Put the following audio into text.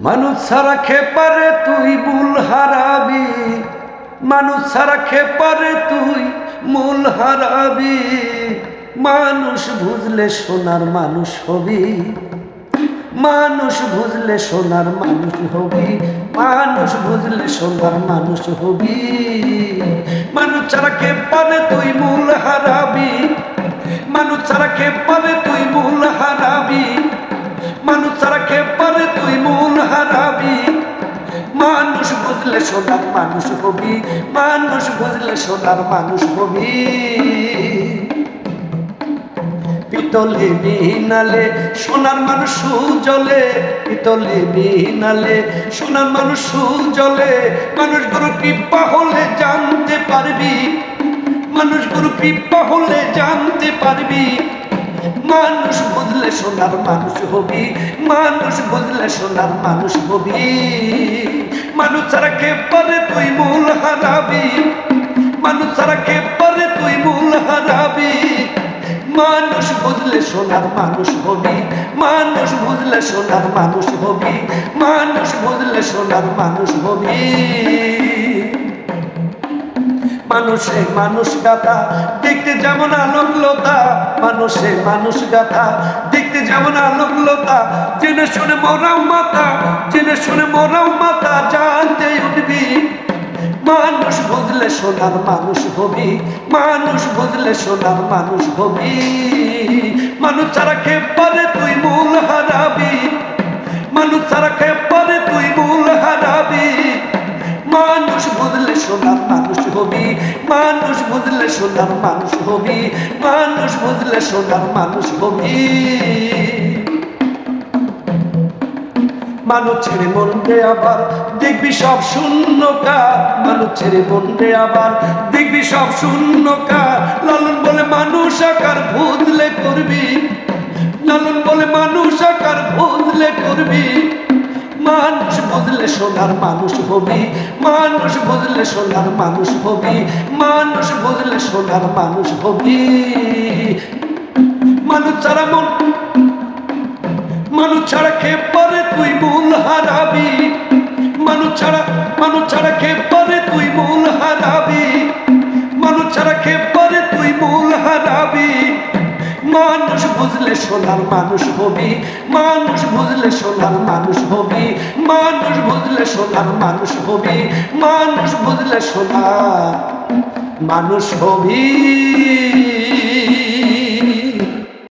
মানুষ ছাড়া খেপারে তুই মূল হারাবি, মানুষ ছাড়া খেপারে তুই মূল হারাবি। মানুষ বুঝলে সোনার মানুষ হবি, মানুষ বুঝলে সোনার মানুষ হবি, মানুষ বুঝলে সোনার মানুষ হবি। মানুষ ছাড়া খেপারে তুই মূল হারাবি, মানুষ ছাড়া খেপারে তুই মূল হারাবি, মানুষ ছাড়া খেপারে তুই মূল হারাবি। মানুষ বুঝলে সোনার মানুষ হবি, মানুষ বুঝলে সোনার মানুষ হবি। পিতলে বিনালে সোনার মানুষ সুজলে, পিতলে বিনালে সোনার মানুষ সুজলে। মানুষ গুরু কৃপা হলে জানতে পারবি, মানুষ গুরু কৃপা হলে জানতে পারবি। মানুষ বুঝলে সোনার মানুষ হবি, মানুষ বুঝলে সোনার মানুষ হবি। মানুষ ছাড়া খেপারে তুই মূল হারাবি, মানুষ ছাড়া খেপারে তুই মূল হারাবি। মানুষ বুঝলে সোনার মানুষ হবি, মানুষ বুঝলে সোনার মানুষ হবি, মানুষ বুঝলে সোনার মানুষ হবি। মানুষে মানুষ গাথা দেখতে যেমন আলোকলতা, মানুষে মানুষ গাথা দেখতে যেমন আলোকলতা। জেনে শুনে মোরাও মাথা, জেনে শুনে মোরাও মাথা জানতে উঠবি। মানুষ বুঝলে সোনার মানুষ হবি, মানুষ বুঝলে সোনার মানুষ হবি। মানুষ ছাড়া খেপারে তুই মূল হারাবি, মানুষ ছাড়া খেপারে তুই মূল হারাবি। মানুষ বুঝলে সোনার মানুষ হবি, মানুষ বুঝলে সোনার মানুষ হবি, মানুষ বুঝলে সোনার মানুষ হবি। মানুষ ছেড়ে মন দে আবার দেখবি সব শূন্যকার, মানুষ ছেড়ে মন দে আবার দেখবি সব শূন্যকার। লালন বলে মানুষ আকার বুঝলে করবি, লালন বলে মানুষ আকার বুঝলে করবি। মানুষ বুঝলে সোনার মানুষ হবি, মানুষ বুঝলে সোনার মানুষ হবি, মানুষ বুঝলে সোনার মানুষ হবি। মানুষ ছাড়া মন, মানুষ ছাড়া খেপারে তুই মূল হারাবি, মানুষ ছাড়া খেপারে তুই মূল হারাবি, মানুষ ছাড়া খেপারে তুই মূল হারাবি। মানুষ বুঝলে সোনার মানুষ হবি, মানুষ বুঝলে সোনার মানুষ হবি, মানুষ বুঝলে সোনার মানুষ হবি, মানুষ বুঝলে সোনার মানুষ হবি।